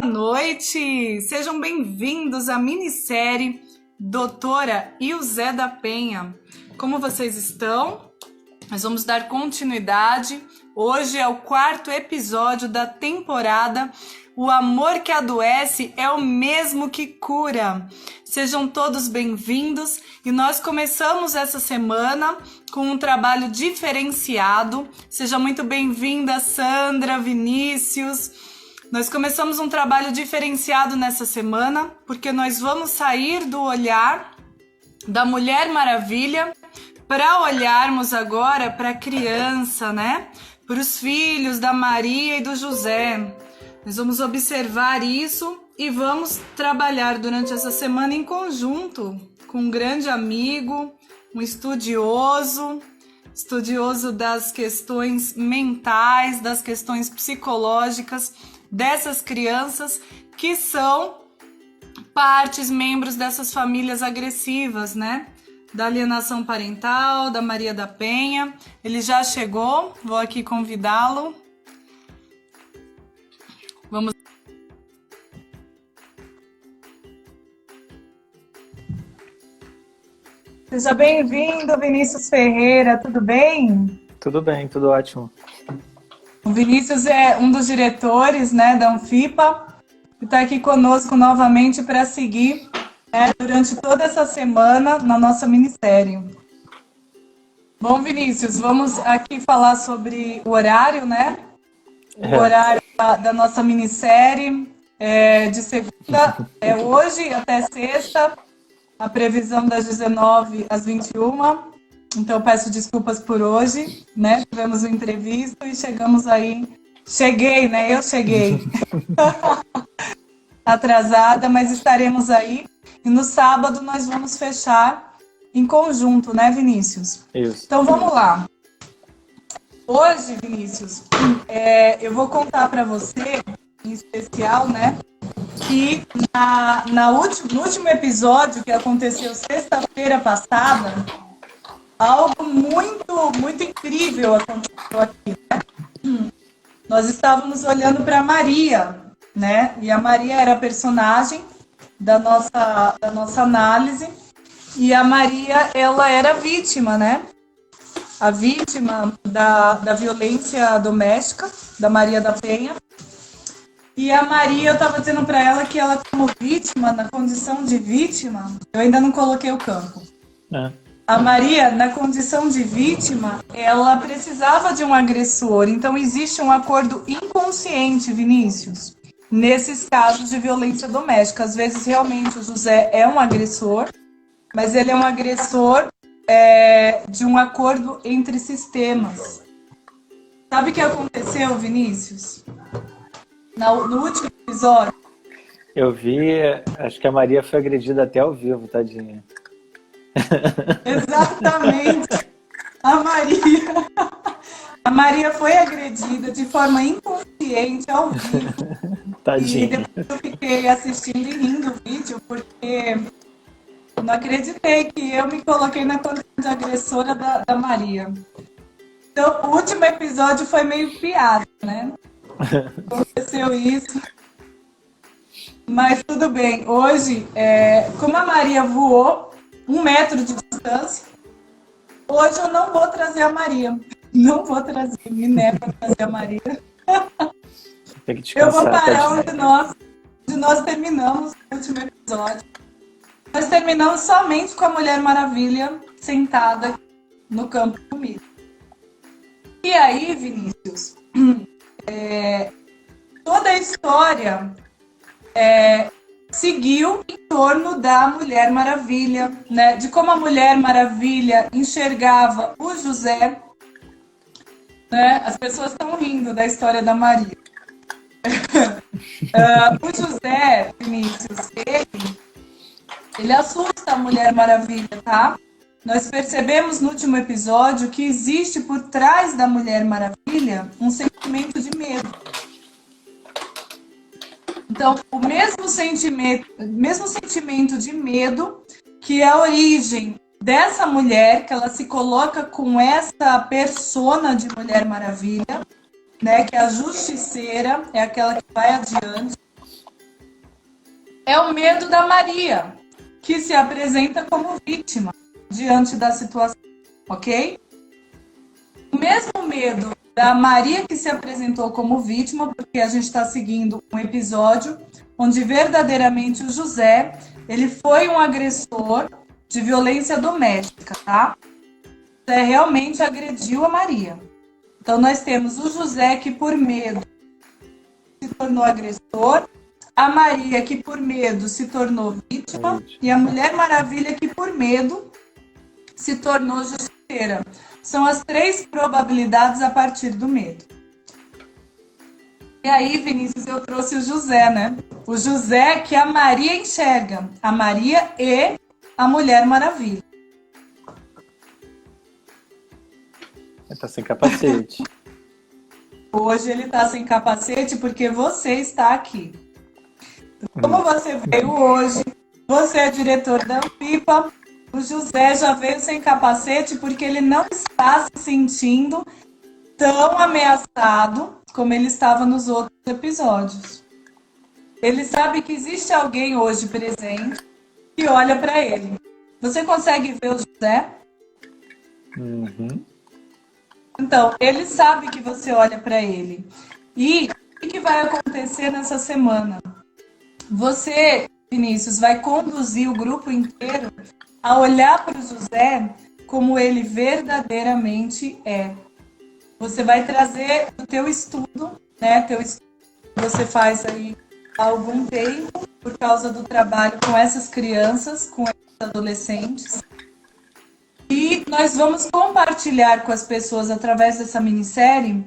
noite! Sejam bem-vindos à minissérie Doutora e o Zé da Penha. Como vocês estão? Nós vamos dar continuidade. Hoje é o 4º episódio da temporada. O amor que adoece é o mesmo que cura. Sejam todos bem-vindos. E nós começamos essa semana com um trabalho diferenciado. Seja muito bem-vinda, Sandra, Vinícius. Nós começamos um trabalho diferenciado nessa semana, porque nós vamos sair do olhar da Mulher Maravilha para olharmos agora para a criança, né? Para os filhos da Maria e do José. Nós vamos observar isso e vamos trabalhar durante essa semana em conjunto com um grande amigo, um estudioso das questões mentais, das questões psicológicas dessas crianças que são membros dessas famílias agressivas, né? Da alienação parental, da Maria da Penha. Ele já chegou, vou aqui convidá-lo. Vamos. Seja bem-vindo, Vinícius Ferreira, tudo bem? Tudo bem, tudo ótimo. O Vinícius é um dos diretores, né, da Anfipa, que está aqui conosco novamente para seguir durante toda essa semana na nossa minissérie. Bom, Vinícius, vamos aqui falar sobre o horário, né? O horário da nossa minissérie de segunda hoje até sexta, a previsão das 19 às 21. Então, peço desculpas por hoje, né? Tivemos uma entrevista e chegamos aí. Cheguei, né? Eu cheguei. Atrasada, mas estaremos aí. E no sábado nós vamos fechar em conjunto, né, Vinícius? Isso. Então, vamos lá. Hoje, Vinícius, eu vou contar para você, em especial, né? Que no último episódio que aconteceu sexta-feira passada, algo muito incrível aconteceu aqui, né? Nós estávamos olhando para Maria, né? E a Maria era a personagem da nossa análise. E a Maria, ela era vítima, né? A vítima da violência doméstica, da Maria da Penha. E a Maria, eu estava dizendo para ela que ela, como vítima, na condição de vítima, eu ainda não coloquei o campo. A Maria, na condição de vítima, ela precisava de um agressor. Então, existe um acordo inconsciente, Vinícius, nesses casos de violência doméstica. Às vezes, realmente, o José é um agressor, mas ele é um agressor de um acordo entre sistemas. Sabe o que aconteceu, Vinícius? No último episódio? Eu vi, acho que a Maria foi agredida até ao vivo, tadinha. Exatamente. A Maria foi agredida de forma inconsciente ao vivo. Tadinha. E depois eu fiquei assistindo e rindo o vídeo, porque eu não acreditei que eu me coloquei na condição de agressora da Maria. Então, o último episódio foi meio piada, né? Aconteceu isso. Mas tudo bem. Hoje, como a Maria voou 1 metro de distância, hoje eu não vou trazer a Maria. Não vou trazer, me nego a trazer a Maria. Tem que descansar, eu vou parar onde nós terminamos o último episódio. Nós terminamos somente com a Mulher Maravilha sentada no campo comigo. E aí, Vinícius, toda a história seguiu em torno da Mulher Maravilha, né? De como a Mulher Maravilha enxergava o José, né? As pessoas estão rindo da história da Maria. O José, Vinícius, ele assusta a Mulher Maravilha, tá? Nós percebemos no último episódio que existe por trás da Mulher Maravilha um sentimento de medo. Então, o mesmo sentimento de medo que é a origem dessa mulher, que ela se coloca com essa persona de Mulher Maravilha, né, que é a justiceira, é aquela que vai adiante. é o medo da Maria, que se apresenta como vítima diante da situação, ok? O mesmo medo da Maria que se apresentou como vítima, porque a gente está seguindo um episódio onde verdadeiramente o José, ele foi um agressor de violência doméstica, tá? José realmente agrediu a Maria. Então nós temos o José que por medo se tornou agressor, a Maria que por medo se tornou vítima e a Mulher Maravilha que por medo se tornou justiceira. São as 3 probabilidades a partir do medo. E aí, Vinícius, eu trouxe o José, né? O José que a Maria enxerga. A Maria e a Mulher Maravilha. Ele tá sem capacete. Hoje ele tá sem capacete porque você está aqui. Como você veio hoje, você é diretor da Ampipa, o José já veio sem capacete porque ele não está se sentindo tão ameaçado como ele estava nos outros episódios. Ele sabe que existe alguém hoje presente que olha para ele. Você consegue ver o José? Uhum. Então, ele sabe que você olha para ele. E o que vai acontecer nessa semana? Você, Vinícius, vai conduzir o grupo inteiro a olhar para o José como ele verdadeiramente é. Você vai trazer o teu estudo, né? Teu estudo que você faz aí há algum tempo, por causa do trabalho com essas crianças, com esses adolescentes. E nós vamos compartilhar com as pessoas, através dessa minissérie,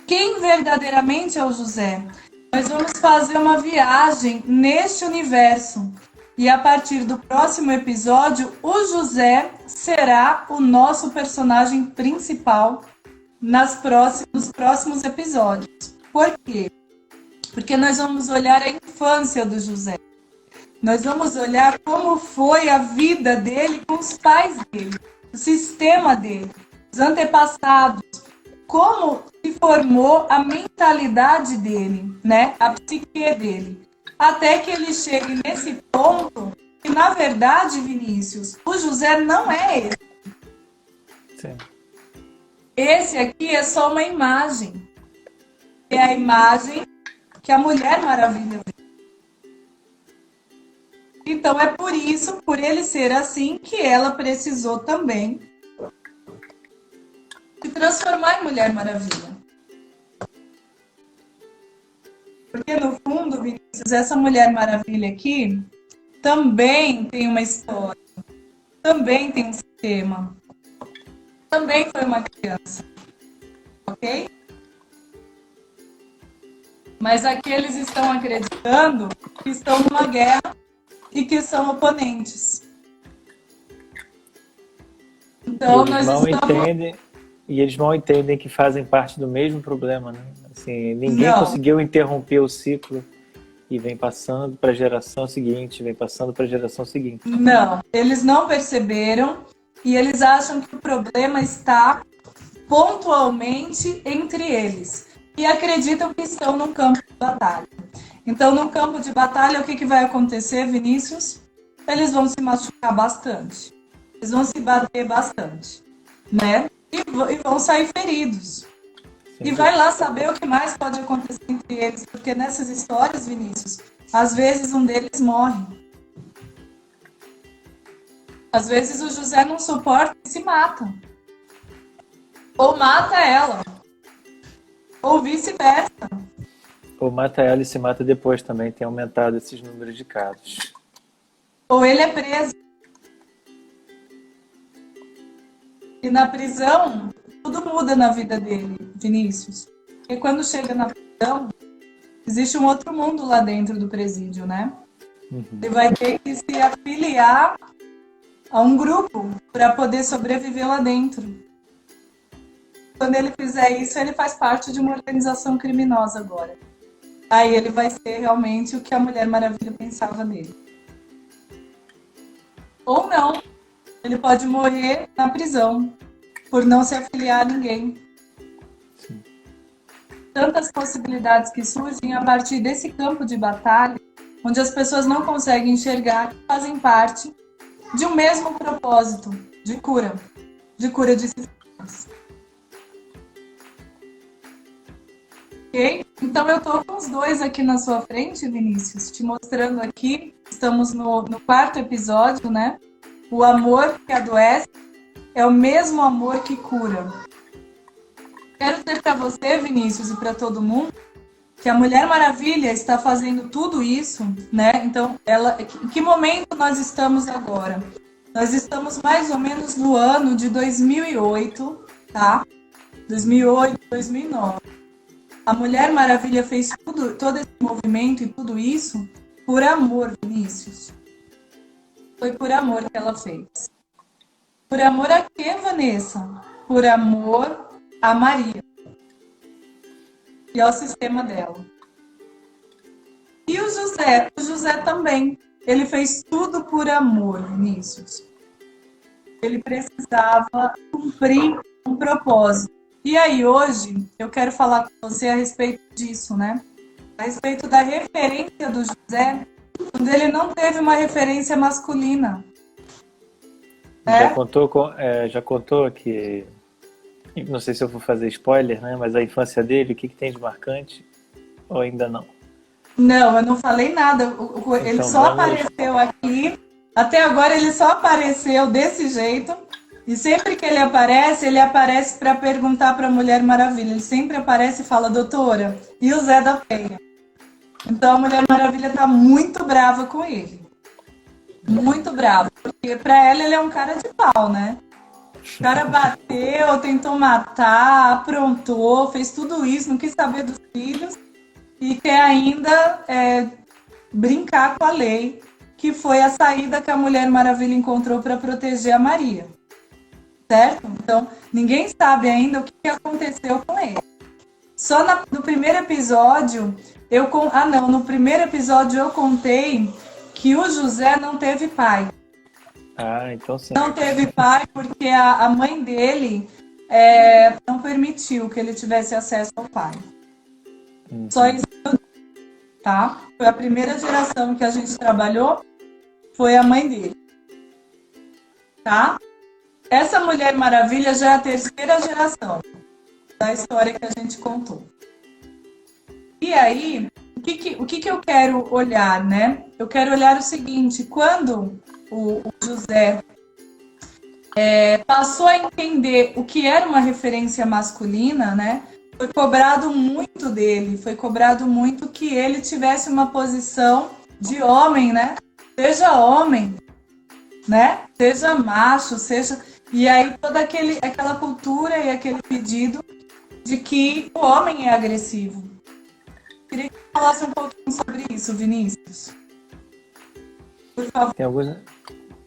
quem verdadeiramente é o José. Nós vamos fazer uma viagem neste universo. E a partir do próximo episódio, o José será o nosso personagem principal nos próximos episódios. Por quê? Porque nós vamos olhar a infância do José. Nós vamos olhar como foi a vida dele com os pais dele, o sistema dele, os antepassados, como se formou a mentalidade dele, né? A psique dele. Até que ele chegue nesse ponto que, na verdade, Vinícius, o José não é esse. Sim. Esse aqui é só uma imagem. É a imagem que a Mulher Maravilha vê. Então é por isso, por ele ser assim, que ela precisou também se transformar em Mulher Maravilha. Porque no fundo, Vinícius, essa Mulher Maravilha aqui também tem uma história, também tem um sistema, também foi uma criança, ok? Mas aqui eles estão acreditando que estão numa guerra e que são oponentes. Então eles mal entendem que fazem parte do mesmo problema, né? Assim, ninguém Não. conseguiu interromper o ciclo e vem passando para a geração seguinte, vem passando para a geração seguinte. Não, eles não perceberam e eles acham que o problema está pontualmente entre eles e acreditam que estão num campo de batalha. Então, no campo de batalha, o que vai acontecer, Vinícius? Eles vão se machucar bastante. Eles vão se bater bastante, né? E vão sair feridos. Sim. E vai lá saber o que mais pode acontecer entre eles, porque nessas histórias, Vinícius, às vezes um deles morre. Às vezes o José não suporta e se mata. Ou mata ela. Ou vice-versa. Ou mata ela e se mata depois também, tem aumentado esses números de casos. Ou ele é preso. E na prisão, tudo muda na vida dele, Vinícius. Porque quando chega na prisão, existe um outro mundo lá dentro do presídio, né? Uhum. Ele vai ter que se afiliar a um grupo para poder sobreviver lá dentro. Quando ele fizer isso, ele faz parte de uma organização criminosa agora. Aí ele vai ser realmente o que a Mulher Maravilha pensava dele. Ou não. Ele pode morrer na prisão, por não se afiliar a ninguém. Sim. Tantas possibilidades que surgem a partir desse campo de batalha onde as pessoas não conseguem enxergar que fazem parte de um mesmo propósito de cura de sistemas. Ok? Então eu estou com os dois aqui na sua frente, Vinícius, te mostrando aqui. Estamos no quarto episódio, né? O amor que adoece é o mesmo amor que cura. Quero dizer para você, Vinícius, e para todo mundo, que a Mulher Maravilha está fazendo tudo isso, né? Então, em que momento nós estamos agora? Nós estamos mais ou menos no ano de 2008, tá? 2008, 2009. A Mulher Maravilha fez todo esse movimento e tudo isso por amor, Vinícius. Foi por amor que ela fez. Por amor a quê, Vanessa? Por amor a Maria e ao sistema dela. E o José também. Ele fez tudo por amor, Vinícius. Ele precisava cumprir um propósito. E aí, hoje, eu quero falar com você a respeito disso, né? A respeito da referência do José, quando ele não teve uma referência masculina. Já contou que, não sei se eu vou fazer spoiler, né? Mas a infância dele, o que tem de marcante? Ou ainda não? Não, eu não falei nada. Ele Então, só apareceu aqui. Até agora ele só apareceu desse jeito. E sempre que ele aparece para perguntar para a Mulher Maravilha. Ele sempre aparece e fala, doutora, e o Zé da Penha? Então a Mulher Maravilha está muito brava com ele. Muito brava. Porque para ela ele é um cara de pau, né? O cara bateu, tentou matar, aprontou, fez tudo isso, não quis saber dos filhos. E quer ainda brincar com a lei, que foi a saída que a Mulher Maravilha encontrou para proteger a Maria. Certo? Então, ninguém sabe ainda o que aconteceu com ele. Só no primeiro episódio, no primeiro episódio eu contei que o José não teve pai. Ah, então sim. Não teve pai porque a mãe dele não permitiu que ele tivesse acesso ao pai. Só isso, tá? Foi a primeira geração que a gente trabalhou, foi a mãe dele. Tá? Essa Mulher Maravilha já é a terceira geração da história que a gente contou. E aí, o que eu quero olhar, né? Eu quero olhar o seguinte, quando o José passou a entender o que era uma referência masculina, né? Foi cobrado muito dele, foi cobrado muito que ele tivesse uma posição de homem, né? Seja homem, né? Seja macho, seja... E aí toda aquela cultura e aquele pedido de que o homem é agressivo. Queria que você falasse um pouquinho sobre isso, Vinícius. Por favor.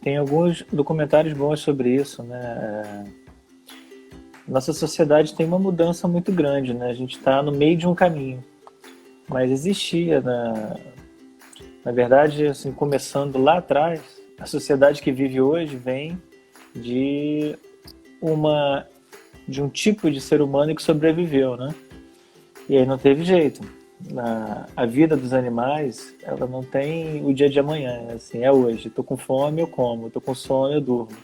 Tem alguns documentários bons sobre isso, né? Nossa sociedade tem uma mudança muito grande, né? A gente está no meio de um caminho. Mas existia, na verdade, assim, começando lá atrás, a sociedade que vive hoje vem de um tipo de ser humano que sobreviveu, né? E aí não teve jeito. A vida dos animais, ela não tem o dia de amanhã, assim, é hoje. Tô com fome, eu como. Tô com sono, eu durmo,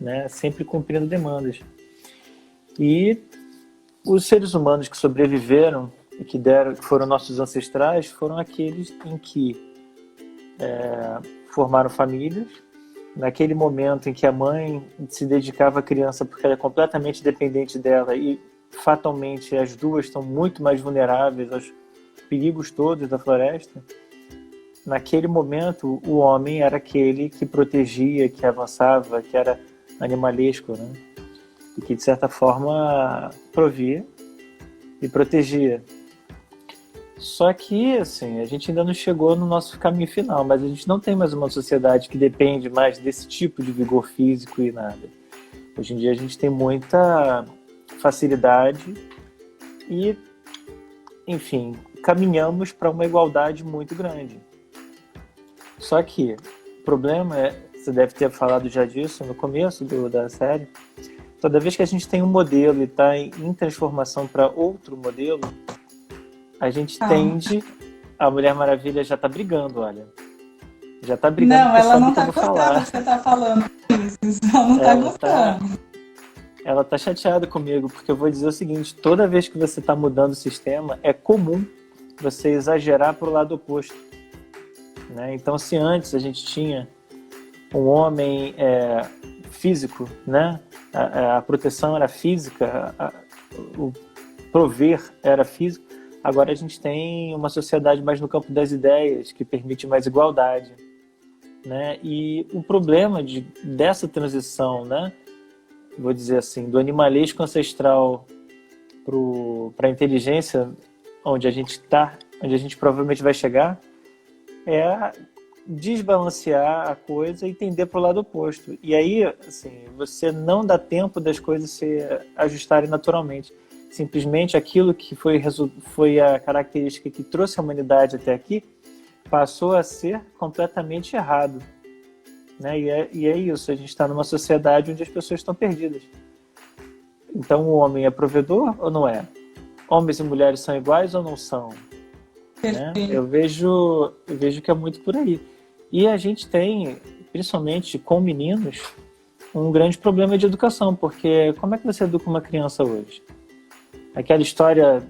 né? Sempre cumprindo demandas. E os seres humanos que sobreviveram e que foram nossos ancestrais foram aqueles em que formaram famílias. Naquele momento em que a mãe se dedicava à criança porque era completamente dependente dela e fatalmente as duas estão muito mais vulneráveis aos perigos todos da floresta, naquele momento o homem era aquele que protegia, que avançava, que era animalesco, né? E que de certa forma provia e protegia. Só que, assim, a gente ainda não chegou no nosso caminho final, mas a gente não tem mais uma sociedade que depende mais desse tipo de vigor físico e nada. Hoje em dia a gente tem muita facilidade e, enfim, caminhamos para uma igualdade muito grande. Só que o problema você deve ter falado já disso no começo da série, toda vez que a gente tem um modelo e está em transformação para outro modelo, a gente tende a Mulher Maravilha já tá brigando, olha. Já tá brigando. Não, ela não tá gostando do que você tá falando. Ela não tá gostando. Ela tá chateada comigo, porque eu vou dizer o seguinte: toda vez que você tá mudando o sistema, é comum você exagerar pro lado oposto, né? Então, se antes a gente tinha um homem físico, né? A proteção era física, o prover era físico. Agora a gente tem uma sociedade mais no campo das ideias, que permite mais igualdade, né? E o problema dessa transição, né? Vou dizer assim, do animalesco ancestral para a inteligência, onde a gente está, onde a gente provavelmente vai chegar, é desbalancear a coisa e tender para o lado oposto. E aí, assim, você não dá tempo das coisas se ajustarem naturalmente. Simplesmente aquilo que foi a característica que trouxe a humanidade até aqui passou a ser completamente errado. Né? E é isso, a gente está numa sociedade onde as pessoas estão perdidas. Então o homem é provedor ou não é? Homens e mulheres são iguais ou não são? Né? Eu vejo que é muito por aí. E a gente tem, principalmente com meninos, um grande problema de educação, porque como é que você educa uma criança hoje? Aquela história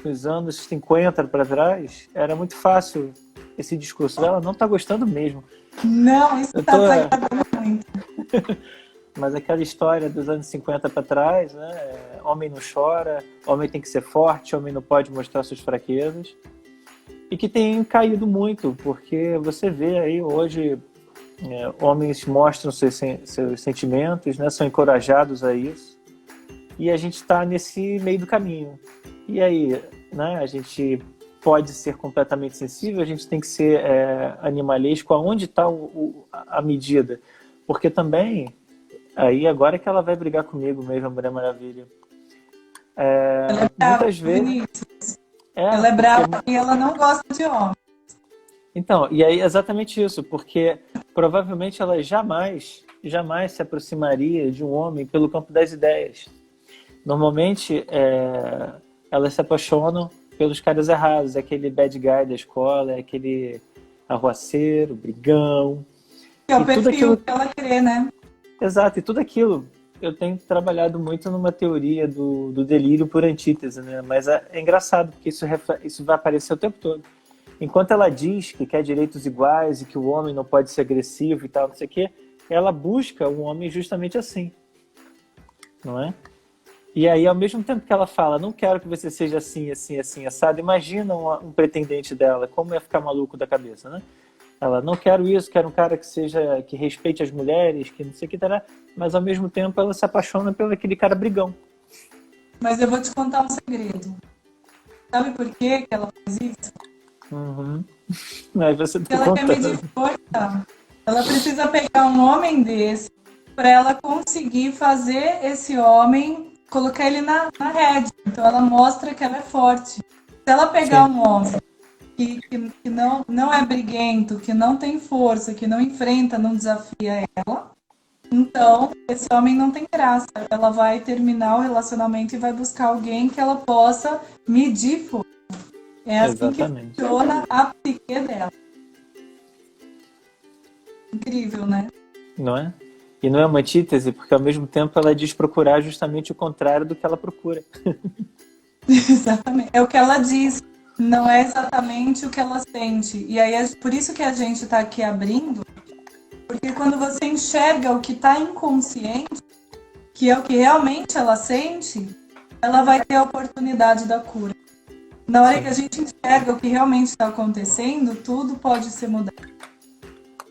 dos anos 50 para trás, era muito fácil esse discurso dela, não está gostando mesmo. Não, isso está desagradando muito. Mas aquela história dos anos 50 para trás, né? Homem não chora, homem tem que ser forte, homem não pode mostrar suas fraquezas. E que tem caído muito, porque você vê aí hoje homens mostram seus sentimentos, né? São encorajados a isso. E a gente está nesse meio do caminho. E aí, né? A gente pode ser completamente sensível, a gente tem que ser animalesco. Aonde está a medida? Porque também, aí agora é que ela vai brigar comigo mesmo, a Mulher Maravilha. Muitas vezes... ela é brava e ela não gosta de homem. Então, e aí é exatamente isso, porque provavelmente ela jamais se aproximaria de um homem pelo campo das ideias. Normalmente, elas se apaixonam pelos caras errados, é aquele bad guy da escola, é aquele arruaceiro, brigão. Que é o perfil que ela crê, né? Exato, e tudo aquilo, eu tenho trabalhado muito numa teoria do delírio por antítese, né? Mas é engraçado, porque isso vai aparecer o tempo todo. Enquanto ela diz que quer direitos iguais e que o homem não pode ser agressivo e tal, não sei o quê, ela busca um homem justamente assim, não é? E aí, ao mesmo tempo que ela fala, não quero que você seja assim, assim, assim, assado, imagina um pretendente dela, como ia ficar maluco da cabeça, né? Ela, não quero isso, quero um cara que respeite as mulheres, que não sei o que, mas ao mesmo tempo ela se apaixona pelo aquele cara brigão. Mas eu vou te contar um segredo. Sabe por que ela faz isso? Uhum. Aí você tá ela quer medir força. Ela precisa pegar um homem desse para ela conseguir fazer esse homem, colocar ele na rede. Então ela mostra que ela é forte. Se ela pegar um homem que não é briguento, que não tem força, que não enfrenta, não desafia ela, então esse homem não tem graça. Ela vai terminar o relacionamento e vai buscar alguém que ela possa medir força. É assim Exatamente. Que funciona a psique dela. Incrível, né? Não é? E não é uma antítese, porque ao mesmo tempo ela diz procurar justamente o contrário do que ela procura. Exatamente. É o que ela diz, não é exatamente o que ela sente. E aí é por isso que a gente está aqui abrindo, porque quando você enxerga o que está inconsciente, que é o que realmente ela sente, ela vai ter a oportunidade da cura. Na hora que a gente enxerga o que realmente está acontecendo, tudo pode ser mudado.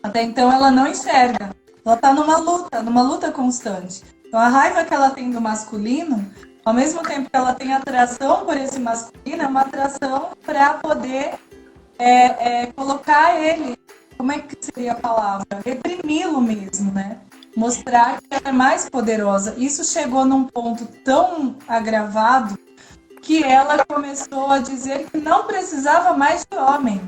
Até então ela não enxerga. Ela está numa luta constante. Então a raiva que ela tem do masculino, ao mesmo tempo que ela tem atração por esse masculino, é uma atração para poder colocar ele, como é que seria a palavra? Reprimi-lo mesmo, né? Mostrar que ela é mais poderosa. Isso chegou num ponto tão agravado que ela começou a dizer que não precisava mais de homem.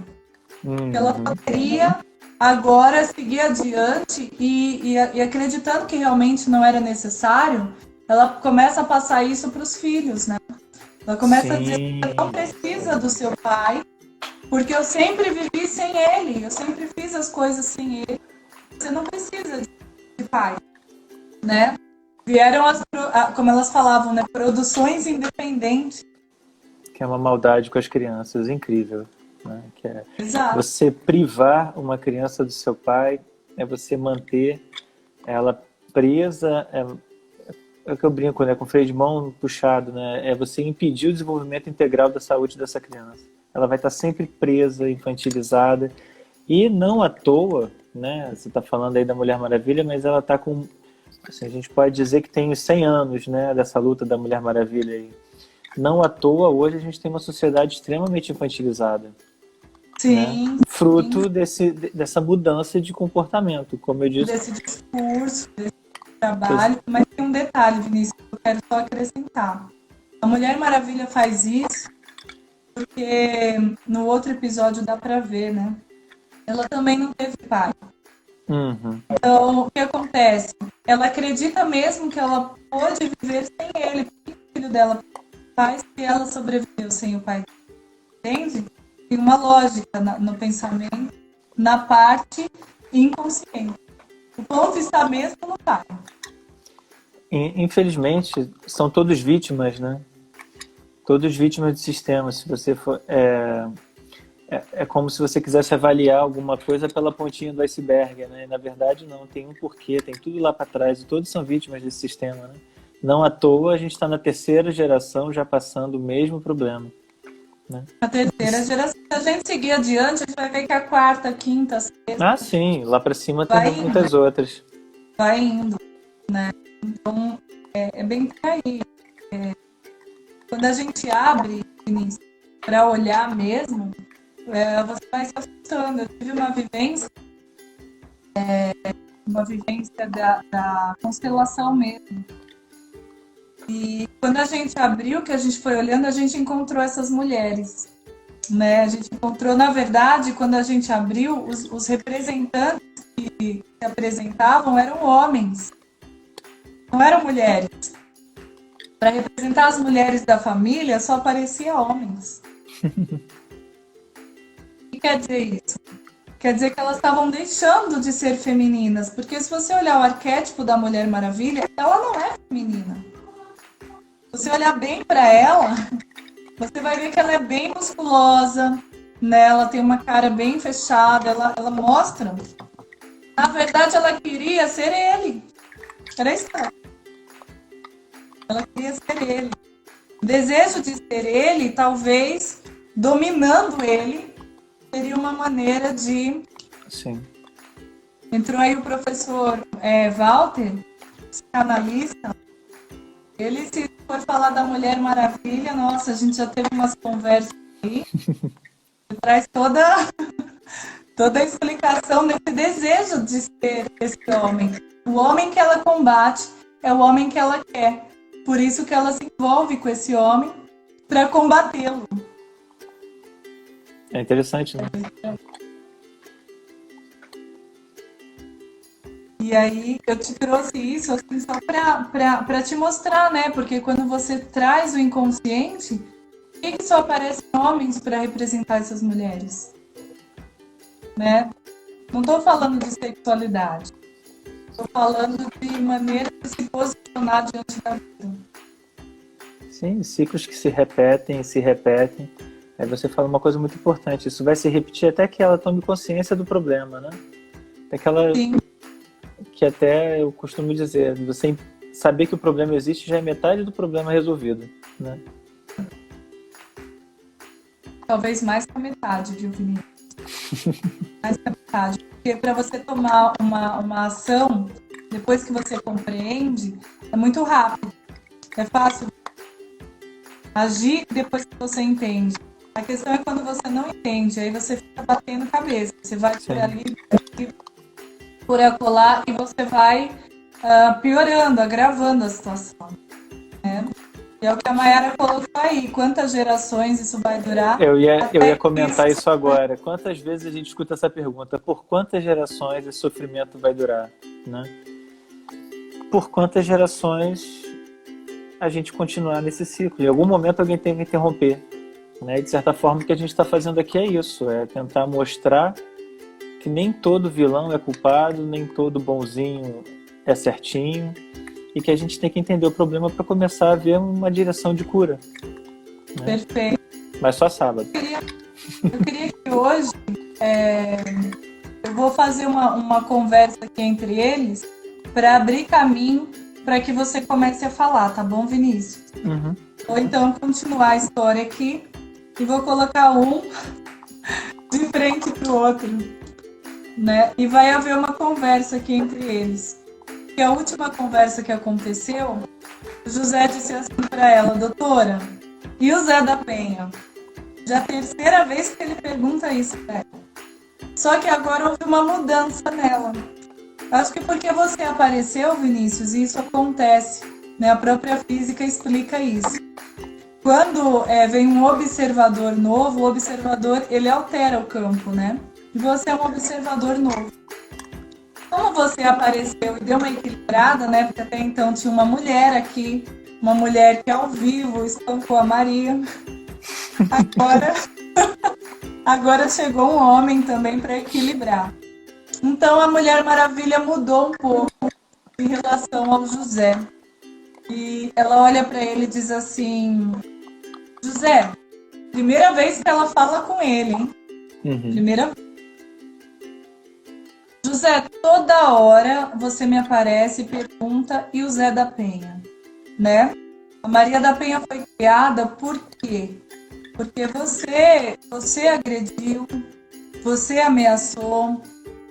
Que ela poderia agora seguir adiante e acreditando que realmente não era necessário, ela começa a passar isso para os filhos, né? Ela começa a dizer que não precisa do seu pai, Porque eu sempre vivi sem ele, eu sempre fiz as coisas sem ele. Você não precisa de pai, né? Vieram como elas falavam, né? Produções independentes. Que é uma maldade com as crianças, incrível. Né? Que é Exato. você privar uma criança do seu pai, é você manter ela presa, é o que eu brinco, né? Com freio de mão puxado, né? É você impedir o desenvolvimento integral da saúde dessa criança. Ela vai estar sempre presa, infantilizada, e não à toa, né? Você está falando aí da Mulher Maravilha, mas ela está com, assim, a gente pode dizer que tem os 100 anos, né? Dessa luta da Mulher Maravilha aí. Não à toa, hoje a gente tem uma sociedade extremamente infantilizada. Sim. Né? Fruto dessa mudança de comportamento, como eu disse. Desse discurso, desse trabalho. Mas tem um detalhe, Vinícius, que eu quero só acrescentar. A Mulher Maravilha faz isso porque no outro episódio dá pra ver, né? Ela também não teve pai. Uhum. Então, o que acontece? Ela acredita mesmo que ela pôde viver sem ele. Porque o filho dela faz que ela sobreviveu sem o pai. Entende? Tem uma lógica no pensamento, na parte inconsciente. O ponto está mesmo no pai. Infelizmente, são todos vítimas, né? Todos vítimas do sistema. Se você for, é como se você quisesse avaliar alguma coisa pela pontinha do iceberg, né? E, na verdade, não. Tem um porquê, tem tudo lá para trás. E todos são vítimas desse sistema, né? Não à toa, a gente está na terceira geração já passando o mesmo problema. Né? A terceira geração. Se a gente seguir adiante, a gente vai ver que a quarta, quinta, sexta... Ah, sim. Lá para cima tem muitas outras. Vai indo, né? Então, é bem por aí. Quando a gente abre, Vinícius, para olhar mesmo, você vai se assustando. Eu tive uma vivência da constelação mesmo. E quando a gente abriu, que a gente foi olhando, a gente encontrou essas mulheres. Né? A gente encontrou, na verdade, quando a gente abriu, os representantes que se apresentavam eram homens, não eram mulheres. Para representar as mulheres da família, só aparecia homens. O que quer dizer isso? Quer dizer que elas estavam deixando de ser femininas, porque se você olhar o arquétipo da Mulher Maravilha, ela não é feminina. Se você olhar bem para ela, você vai ver que ela é bem musculosa, né? Ela tem uma cara bem fechada, ela mostra. Na verdade, ela queria ser ele. Era isso. Ela queria ser ele. O desejo de ser ele, talvez, dominando ele, seria uma maneira de... Sim. Entrou aí o professor Walter, psicanalista. Ele, se for falar da Mulher Maravilha, nossa, a gente já teve umas conversas aí. Traz toda a explicação desse desejo de ser esse homem. O homem que ela combate é o homem que ela quer. Por isso que ela se envolve com esse homem para combatê-lo. É interessante, né? E aí eu te trouxe isso assim, só para te mostrar, né? Porque quando você traz o inconsciente, por que só aparecem homens para representar essas mulheres? Né? Não estou falando de sexualidade. Estou falando de maneira de se posicionar diante da vida. Sim, ciclos que se repetem. Aí você fala uma coisa muito importante. Isso vai se repetir até que ela tome consciência do problema, né? Até que ela... Sim. Que até eu costumo dizer, você saber que o problema existe já é metade do problema resolvido, né? Talvez mais que a metade, viu, Vinícius? Mais que a metade. Porque para você tomar uma ação, depois que você compreende, é muito rápido. É fácil agir depois que você entende. A questão é quando você não entende, aí você fica batendo cabeça. Você vai por ali, por acolá, e você vai piorando, agravando a situação. Né? E é o que a Mayara colocou aí. Quantas gerações isso vai durar? Eu ia comentar isso agora. Quantas vezes a gente escuta essa pergunta? Por quantas gerações esse sofrimento vai durar? Né? Por quantas gerações a gente continuar nesse ciclo? Em algum momento alguém tem que interromper. né? E de certa forma o que a gente está fazendo aqui é isso, é tentar mostrar que nem todo vilão é culpado, nem todo bonzinho é certinho, e que a gente tem que entender o problema para começar a ver uma direção de cura, né? Perfeito. Mas só sábado. Eu queria que hoje eu vou fazer uma conversa aqui entre eles para abrir caminho para que você comece a falar, tá bom, Vinícius? Uhum. Ou então continuar a história aqui e vou colocar um de frente para o outro, né? E vai haver uma conversa aqui entre eles. E a última conversa que aconteceu, o José disse assim para ela: doutora, e o Zé da Penha? Já é a terceira vez que ele pergunta isso para ela. Só que agora houve uma mudança nela. Acho que porque você apareceu, Vinícius, e isso acontece, né? A própria física explica isso. Quando vem um observador novo, o observador ele altera o campo, né? E você é um observador novo. Como você apareceu e deu uma equilibrada, né? Porque até então tinha uma mulher aqui, uma mulher que ao vivo espancou a Maria. Agora chegou um homem também para equilibrar. Então a Mulher Maravilha mudou um pouco em relação ao José. E ela olha para ele e diz assim: José, primeira vez que ela fala com ele, hein? Uhum. Primeira vez. José, toda hora você me aparece e pergunta, e o Zé da Penha, né? A Maria da Penha foi criada por quê? Porque você agrediu, você ameaçou,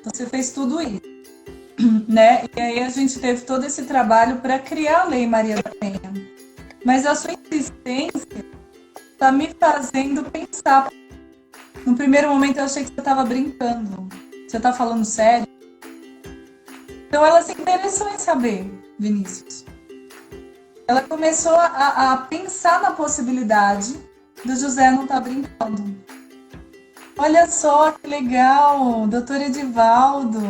você fez tudo isso, né? E aí a gente teve todo esse trabalho para criar a Lei Maria da Penha. Mas a sua insistência está me fazendo pensar. No primeiro momento eu achei que você estava brincando. Você está falando sério? Então ela se interessou em saber, Vinícius. Ela começou a pensar na possibilidade do José não estar brincando. Olha só que legal, doutor Edivaldo.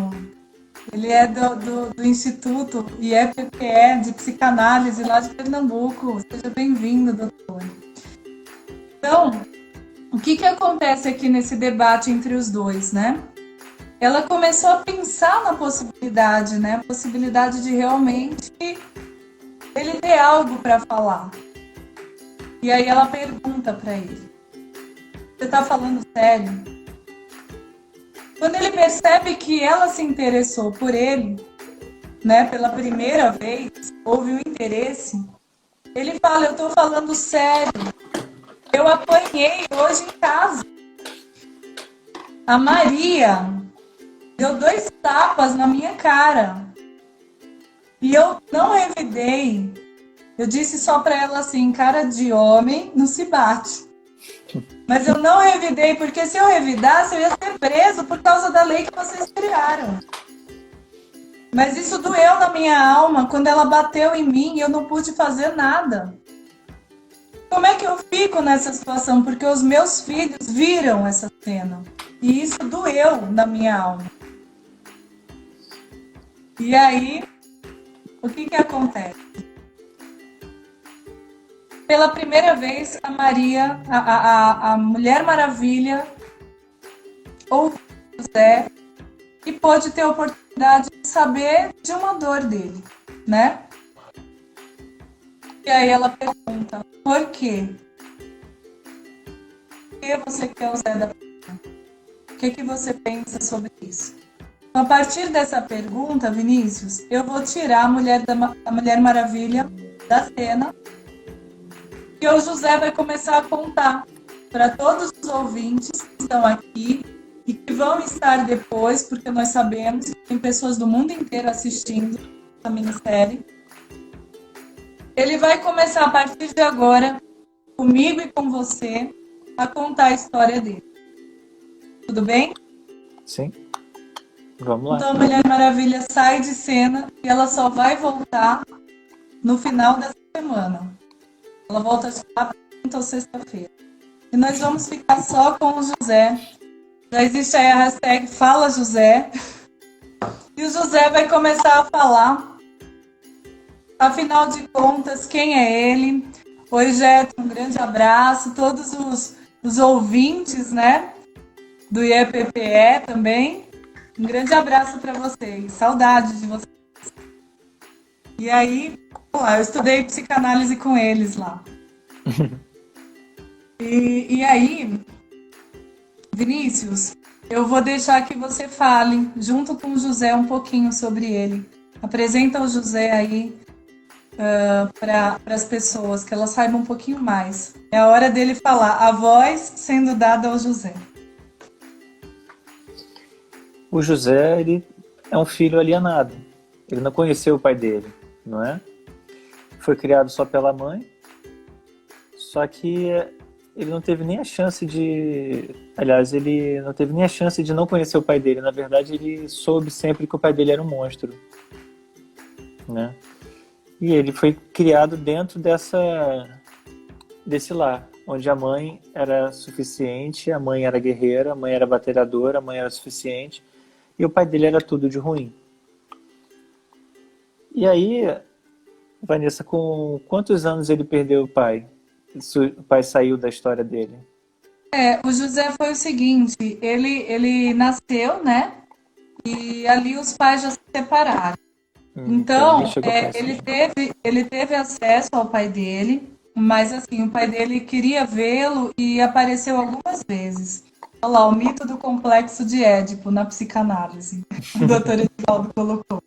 Ele é do Instituto IEPPE de Psicanálise lá de Pernambuco. Seja bem-vindo, doutor. Então, o que acontece aqui nesse debate entre os dois, né? Ela começou a pensar na possibilidade, né? A possibilidade de realmente ele ter algo para falar. E aí ela pergunta para ele: você está falando sério? Quando ele percebe que ela se interessou por ele, né, pela primeira vez, houve um interesse, ele fala: eu estou falando sério. Eu apanhei hoje em casa. A Maria deu 2 tapas na minha cara. E eu não revidei. Eu disse só para ela assim: cara de homem não se bate. Mas eu não revidei, porque se eu revidasse, eu ia ser preso por causa da lei que vocês criaram. Mas isso doeu na minha alma quando ela bateu em mim e eu não pude fazer nada. Como é que eu fico nessa situação? Porque os meus filhos viram essa cena. E isso doeu na minha alma. E aí, o que acontece? Pela primeira vez, a Maria, a Mulher Maravilha, ouviu José e pôde ter a oportunidade de saber de uma dor dele, né? E aí ela pergunta: por quê? Por que você quer o Zé da Penha? O que você pensa sobre isso? A partir dessa pergunta, Vinícius, eu vou tirar a Mulher Maravilha da cena e o José vai começar a contar para todos os ouvintes que estão aqui e que vão estar depois, porque nós sabemos que tem pessoas do mundo inteiro assistindo essa minissérie. Ele vai começar a partir de agora, comigo e com você, a contar a história dele. Tudo bem? Sim. Vamos lá. Então a Mulher Maravilha sai de cena e ela só vai voltar no final dessa semana. Ela volta de sábado ou sexta-feira. E nós vamos ficar só com o José. Já existe aí a hashtag Fala José. E o José vai começar a falar. Afinal de contas, quem é ele? Oi, Jeto, um grande abraço. Todos os ouvintes, né, do IEPPE também. Um grande abraço para vocês, saudade de vocês. E aí, eu estudei psicanálise com eles lá. E aí, Vinícius, eu vou deixar que você fale, junto com o José, um pouquinho sobre ele. Apresenta o José aí para as pessoas, que elas saibam um pouquinho mais. É a hora dele falar, a voz sendo dada ao José. O José, ele é um filho alienado. Ele não conheceu o pai dele, não é? Foi criado só pela mãe, só que ele não teve nem a chance de... Aliás, ele não teve nem a chance de não conhecer o pai dele. Na verdade, ele soube sempre que o pai dele era um monstro, né? E ele foi criado dentro desse lar, onde a mãe era suficiente, a mãe era guerreira, a mãe era batalhadora, a mãe era suficiente, e o pai dele era tudo de ruim. E aí, Vanessa, com quantos anos ele perdeu o pai? O pai saiu da história dele? O José foi o seguinte, ele nasceu, né? E ali os pais já se separaram. Então, nem chegou a conhecer. ele teve acesso ao pai dele, mas assim, o pai dele queria vê-lo e apareceu algumas vezes. Olha lá, o mito do complexo de Édipo na psicanálise, o doutor Edivaldo colocou.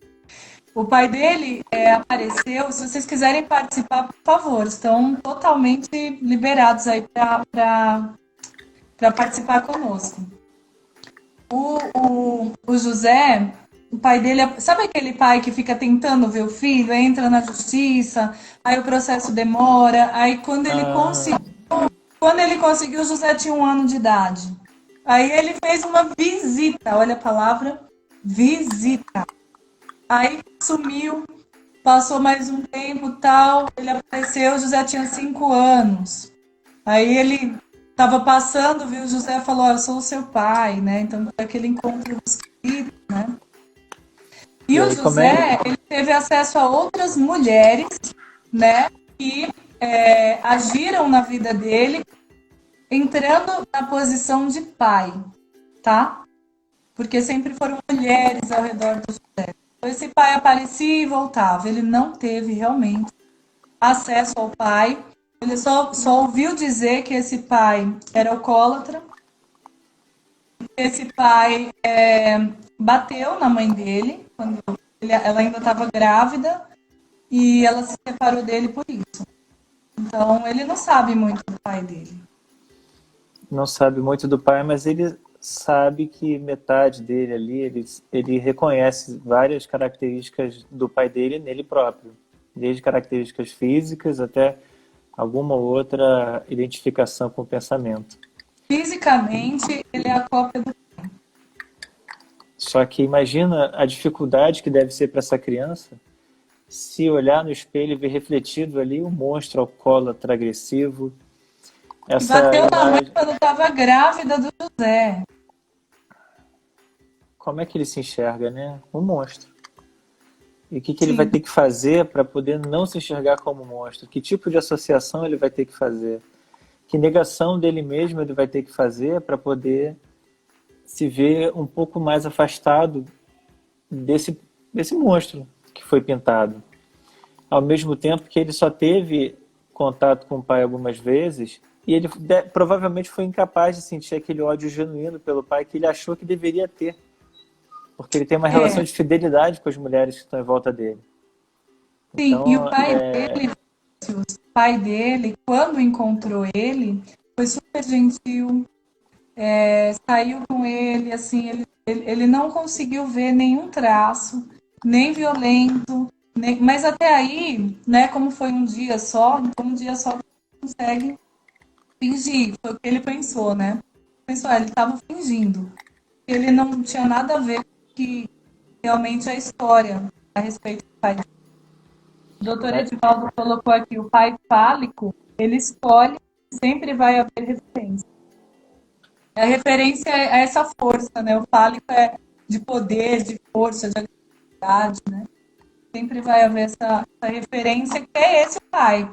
O pai dele apareceu, se vocês quiserem participar, por favor, estão totalmente liberados aí para participar conosco. O José, o pai dele, sabe aquele pai que fica tentando ver o filho, entra na justiça, aí o processo demora, aí quando ele conseguiu, o José tinha 1 ano de idade. Aí ele fez uma visita, olha a palavra, visita. Aí sumiu, passou mais um tempo tal, ele apareceu, o José tinha 5 anos. Aí ele estava passando, viu o José e falou, eu sou o seu pai, né? Então foi aquele encontro dos filhos, né? E o José, ele teve acesso a outras mulheres, né? Que agiram na vida dele, entrando na posição de pai, tá? Porque sempre foram mulheres ao redor do José. Então, esse pai aparecia e voltava. Ele não teve realmente acesso ao pai. Ele só ouviu dizer que esse pai era alcoólatra. Esse pai bateu na mãe dele, quando ela ainda estava grávida, e ela se separou dele por isso. Então, ele não sabe muito do pai dele. Não sabe muito do pai, mas ele sabe que metade dele ali, ele reconhece várias características do pai dele nele próprio. Desde características físicas até alguma outra identificação com o pensamento. Fisicamente, ele é a cópia do pai. Só que imagina a dificuldade que deve ser para essa criança se olhar no espelho e ver refletido ali um monstro alcoólatra agressivo. Bateu na mãe quando estava grávida do José. Como é que ele se enxerga, né? Um monstro. E o que ele vai ter que fazer para poder não se enxergar como monstro? Que tipo de associação ele vai ter que fazer? Que negação dele mesmo ele vai ter que fazer para poder se ver um pouco mais afastado desse monstro que foi pintado? Ao mesmo tempo que ele só teve contato com o pai algumas vezes e ele provavelmente foi incapaz de sentir aquele ódio genuíno pelo pai que ele achou que deveria ter. Porque ele tem uma relação de fidelidade com as mulheres que estão em volta dele. Sim, então, e o pai dele, quando encontrou ele, foi super gentil, saiu com ele, assim, ele não conseguiu ver nenhum traço, nem violento, mas até aí, né, como foi um dia só, então um dia só consegue fingir, foi o que ele pensou, né? Pensou, ele estava fingindo. Ele não tinha nada a ver que realmente a história a respeito do pai. O doutor Edivaldo colocou aqui, o pai fálico, ele escolhe, sempre vai haver referência. A referência é essa força, né? O fálico é de poder, de força, de agressividade, né? Sempre vai haver essa referência, que é esse o pai.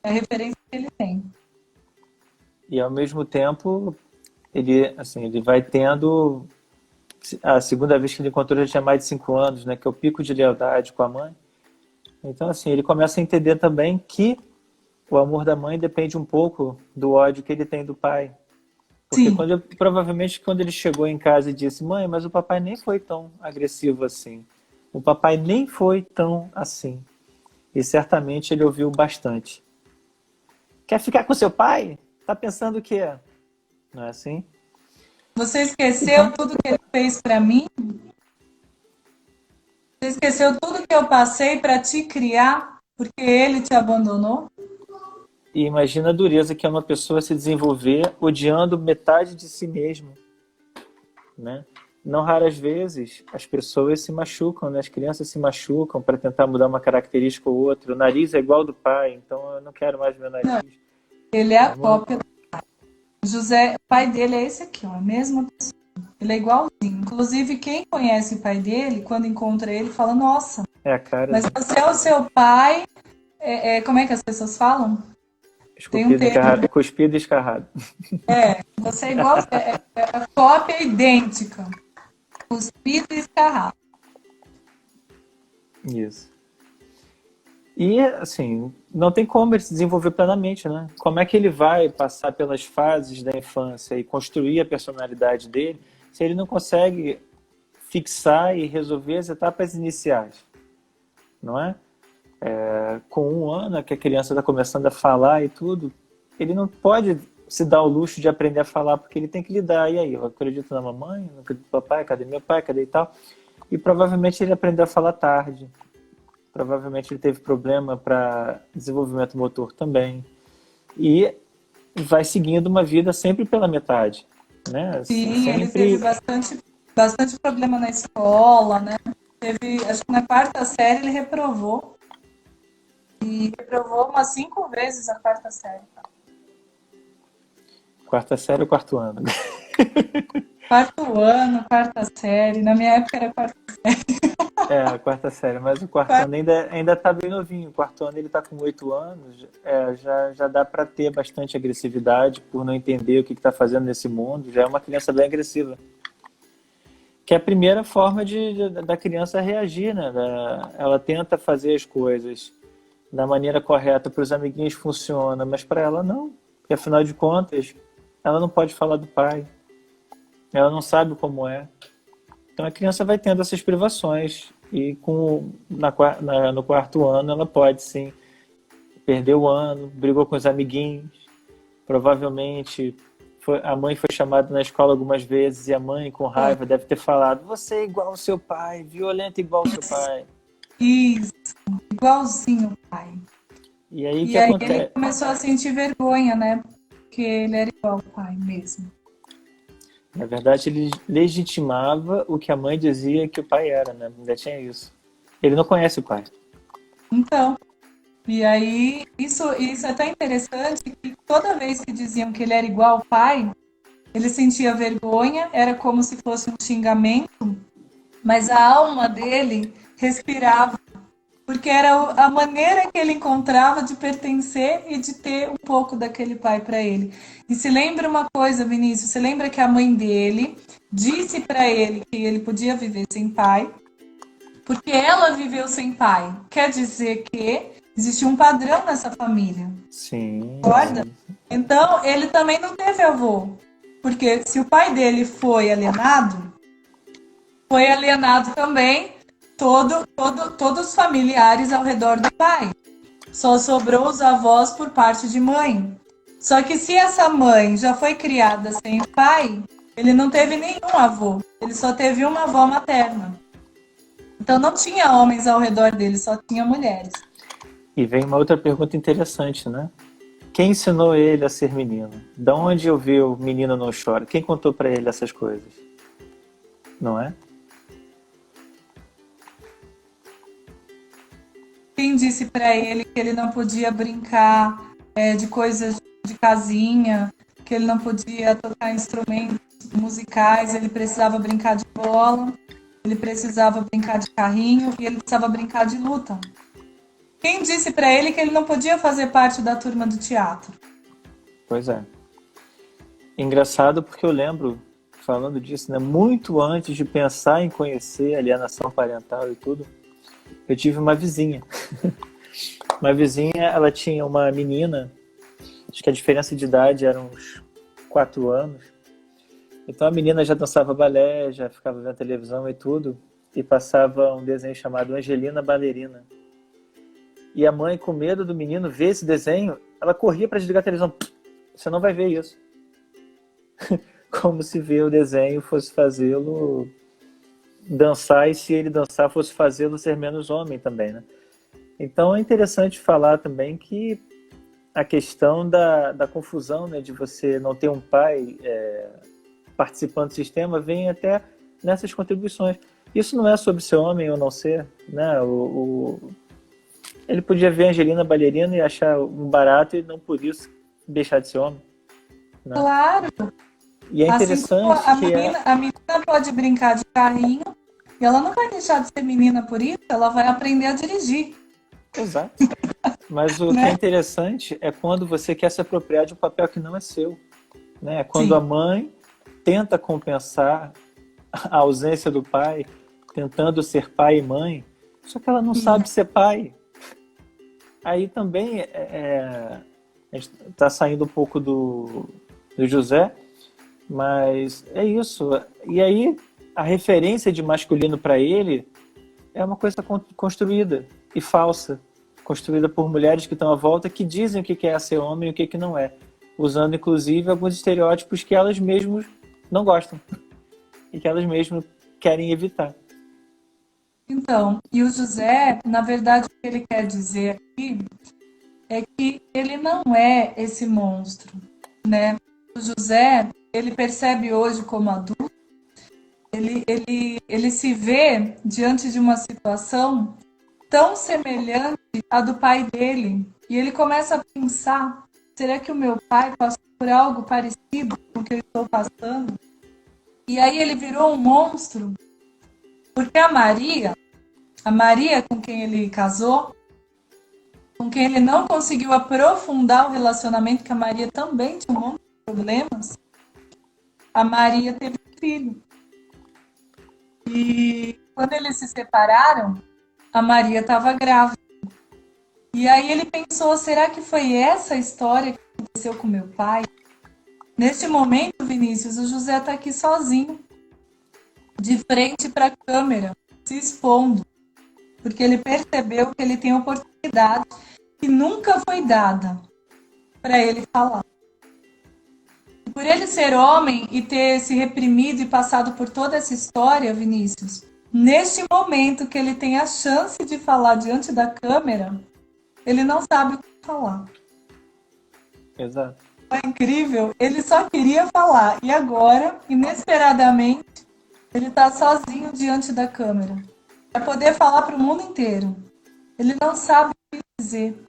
É a referência que ele tem. E ao mesmo tempo, ele vai tendo. A segunda vez que ele encontrou, ele tinha mais de 5 anos, né? Que é o pico de lealdade com a mãe. Então, assim, ele começa a entender também que o amor da mãe depende um pouco do ódio que ele tem do pai. Porque Sim. provavelmente quando ele chegou em casa e disse: mãe, mas o papai nem foi tão agressivo assim. O papai nem foi tão assim. E certamente ele ouviu bastante. Quer ficar com seu pai? Tá pensando o quê? Não é assim? Você esqueceu Então, tudo que ele fez para mim? Você esqueceu tudo que eu passei para te criar porque ele te abandonou? e imagina a dureza que é uma pessoa se desenvolver odiando metade de si mesmo, né? Não raras vezes as pessoas se machucam, né? As crianças se machucam para tentar mudar uma característica ou outra. O nariz é igual ao do pai, então eu não quero mais meu nariz. Ele é a Vamos... cópia. José, o pai dele é esse aqui, ó, a mesma pessoa. Ele é igualzinho. Inclusive, quem conhece o pai dele, quando encontra ele, fala: Nossa, É a cara mas você é o seu pai. Como é que as pessoas falam? Tem um termo. cuspido e escarrado. Você é igual. É a cópia idêntica. Cuspido e escarrado. Isso. E, assim, não tem como ele se desenvolver plenamente, né? Como é que ele vai passar pelas fases da infância e construir a personalidade dele se ele não consegue fixar e resolver as etapas iniciais, não é? Com 1 ano que a criança está começando a falar e tudo, ele não pode se dar o luxo de aprender a falar porque ele tem que lidar. E aí, eu acredito na mamãe, não acredito no papai, cadê meu pai, cadê e tal? E provavelmente ele aprendeu a falar tarde. Provavelmente ele teve problema para desenvolvimento motor também. E vai seguindo uma vida sempre pela metade, né? Sim, ele teve Sempre... bastante problema na escola, né? Acho que na 4ª série ele reprovou. E reprovou umas 5 vezes a 4ª série. 4ª série ou 4º ano? 4º ano, 4ª série. Na minha época era 4ª série. A 4ª série, mas o 4º ano ainda tá bem novinho. O 4º ano ele tá com 8 anos, já dá para ter bastante agressividade por não entender o que está fazendo nesse mundo. Já é uma criança bem agressiva. Que é a primeira forma da criança reagir, né? Ela tenta fazer as coisas da maneira correta, para os amiguinhos funciona, mas para ela não. Porque afinal de contas, ela não pode falar do pai. Ela não sabe como é. Então a criança vai tendo essas privações e no 4º ano ela pode sim perder o ano, brigou com os amiguinhos, provavelmente a mãe foi chamada na escola algumas vezes e a mãe com raiva deve ter falado: você é igual ao seu pai, violento igual ao seu pai. Isso, igualzinho o pai. E aí o que E aí ele acontece? começou a sentir vergonha, né? Porque ele era igual ao pai mesmo. Na verdade, ele legitimava o que a mãe dizia que o pai era, né? Ainda tinha isso. Ele não conhece o pai. Então, e aí isso é tão interessante que toda vez que diziam que ele era igual ao pai, ele sentia vergonha, era como se fosse um xingamento, mas a alma dele respirava, porque era a maneira que ele encontrava de pertencer e de ter um pouco daquele pai para ele. E se lembra uma coisa, Vinícius, você lembra que a mãe dele disse para ele que ele podia viver sem pai, porque ela viveu sem pai. Quer dizer que existia um padrão nessa família. Sim. Concorda? Então, ele também não teve avô. Porque se o pai dele foi alienado também todos os familiares ao redor do pai. Só sobrou os avós por parte de mãe. Só que se essa mãe já foi criada sem pai, ele não teve nenhum avô. Ele só teve uma avó materna. Então não tinha homens ao redor dele, só tinha mulheres. E vem uma outra pergunta interessante, né? Quem ensinou ele a ser menino? De onde ouviu menino não chora? Quem contou para ele essas coisas? Não é? Quem disse para ele que ele não podia brincar de coisas de casinha, que ele não podia tocar instrumentos musicais, ele precisava brincar de bola, ele precisava brincar de carrinho e ele precisava brincar de luta. Quem disse para ele que ele não podia fazer parte da turma do teatro? Pois é. Engraçado porque eu lembro, falando disso, né, muito antes de pensar em conhecer alienação parental e tudo, eu tive uma vizinha. Uma vizinha, ela tinha uma menina, acho que a diferença de idade era uns 4 anos. Então a menina já dançava balé, já ficava vendo televisão e tudo, e passava um desenho chamado Angelina Ballerina. E a mãe, com medo do menino ver esse desenho, ela corria para desligar a televisão. Você não vai ver isso. Como se ver o desenho fosse fazê-lo dançar, e se ele dançar fosse fazê-lo ser menos homem também, né? Então é interessante falar também que a questão da confusão, né, de você não ter um pai participando do sistema vem até nessas contribuições. Isso não é sobre ser homem ou não ser, né? Ele podia ver a Angelina Ballerina e achar um barato e não por isso deixar de ser homem, né? Claro. E é Assim como interessante que a menina pode brincar de carrinho e ela não vai deixar de ser menina por isso, ela vai aprender a dirigir. Exato. Mas o que é interessante é quando você quer se apropriar de um papel que não é seu, né? Quando Sim. a mãe tenta compensar a ausência do pai, tentando ser pai e mãe, só que ela não sabe ser pai. Aí também a gente está saindo um pouco do José, mas é isso. E aí a referência de masculino para ele é uma coisa construída e falsa, construída por mulheres que estão à volta, que dizem o que é ser homem e o que não é, usando inclusive alguns estereótipos que elas mesmas não gostam e que elas mesmas querem evitar. Então, e o José, na verdade, o que ele quer dizer aqui é que ele não é esse monstro, né? O José, ele percebe hoje como adulto, ele se vê diante de uma situação tão semelhante à do pai dele, e ele começa a pensar, será que o meu pai passou por algo parecido com o que eu estou passando? E aí ele virou um monstro, porque a Maria com quem ele casou, com quem ele não conseguiu aprofundar o relacionamento, que a Maria também tinha um monte de problemas, a Maria teve um filho. E quando eles se separaram, a Maria estava grávida. E aí ele pensou, será que foi essa história que aconteceu com meu pai? Neste momento, Vinícius, o José está aqui sozinho, de frente para a câmera, se expondo, porque ele percebeu que ele tem oportunidade que nunca foi dada para ele falar. E por ele ser homem e ter se reprimido e passado por toda essa história, Vinícius, neste momento que ele tem a chance de falar diante da câmera, ele não sabe o que falar. Exato. É incrível, ele só queria falar. E agora, inesperadamente, ele está sozinho diante da câmera. Para poder falar para o mundo inteiro. Ele não sabe o que dizer.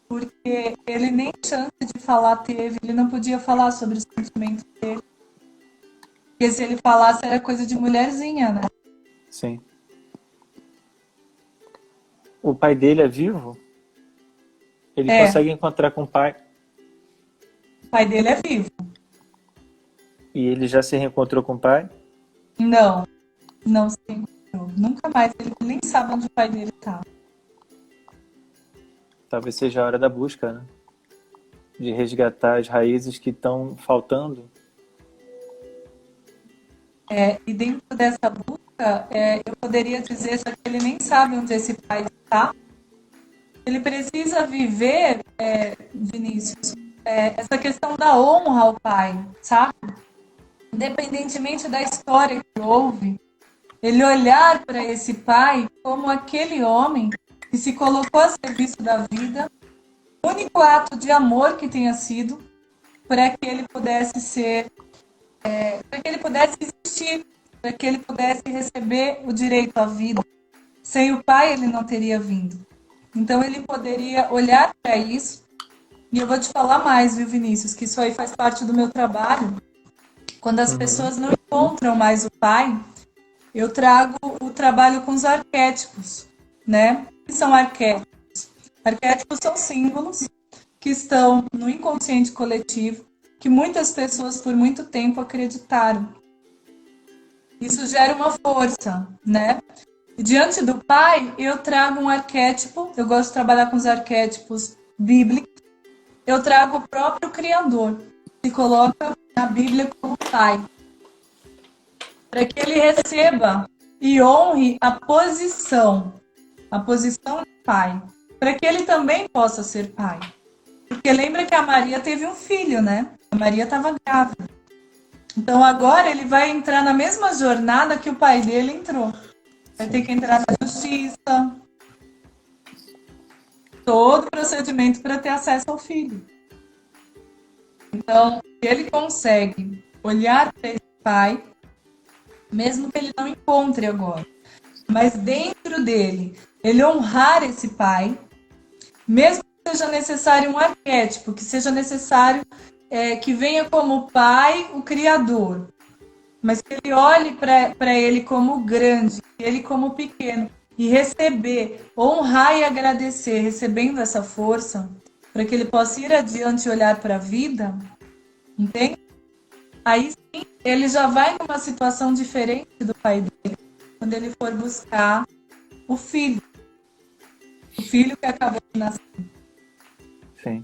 Porque ele nem chance de falar teve. Ele não podia falar sobre os sentimentos dele. Porque se ele falasse era coisa de mulherzinha, né? Sim. O pai dele é vivo? Ele consegue encontrar com o pai? O pai dele é vivo. E ele já se reencontrou com o pai? Não se encontrou. Nunca mais. Ele nem sabe onde o pai dele está. Talvez seja a hora da busca, né? De resgatar as raízes que estão faltando. E dentro dessa busca, eu poderia dizer, só que ele nem sabe onde esse pai está. Ele precisa viver, Vinícius, essa questão da honra ao pai, sabe? Independentemente da história que houve, ele olhar para esse pai como aquele homem que se colocou a serviço da vida, o único ato de amor que tenha sido, para que ele pudesse ser, para que ele pudesse existir, para que ele pudesse receber o direito à vida. Sem o pai, ele não teria vindo. Então, ele poderia olhar para isso, e eu vou te falar mais, viu, Vinícius, que isso aí faz parte do meu trabalho. Quando as pessoas não encontram mais o pai, eu trago o trabalho com os arquétipos, né? O que são arquétipos? Arquétipos são símbolos que estão no inconsciente coletivo, que muitas pessoas por muito tempo acreditaram. Isso gera uma força, né? E diante do pai, eu trago um arquétipo, eu gosto de trabalhar com os arquétipos bíblicos, eu trago o próprio Criador, que se coloca na Bíblia como pai, para que ele receba e honre a posição de pai, para que ele também possa ser pai. Porque lembra que a Maria teve um filho, né? A Maria estava grávida. Então agora ele vai entrar na mesma jornada que o pai dele entrou. Vai ter que entrar na justiça, todo o procedimento para ter acesso ao filho. Então, ele consegue olhar para esse pai, mesmo que ele não encontre agora, mas dentro dele, ele honrar esse pai, mesmo que seja necessário um arquétipo, que seja necessário que venha como pai o Criador, mas que ele olhe para ele como grande, ele como pequeno, e receber, honrar e agradecer, recebendo essa força, para que ele possa ir adiante e olhar para a vida, entende? Aí sim, ele já vai numa situação diferente do pai dele, quando ele for buscar o filho que acabou de nascer. Sim.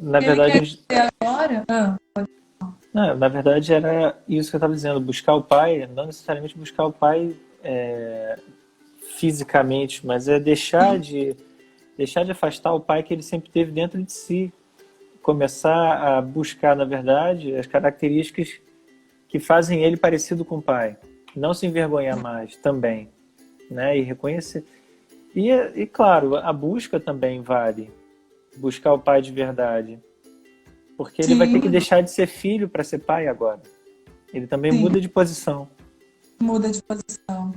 Na verdade, agora? não, na verdade era isso que eu estava dizendo, buscar o pai, não necessariamente buscar o pai fisicamente, mas é deixar de afastar o pai que ele sempre teve dentro de si, começar a buscar, na verdade, as características que fazem ele parecido com o pai, não se envergonhar mais também, né, e reconhecer. E claro, a busca também vale, buscar o pai de verdade. Porque ele vai ter que deixar de ser filho para ser pai agora. Ele também muda de posição. Muda de posição.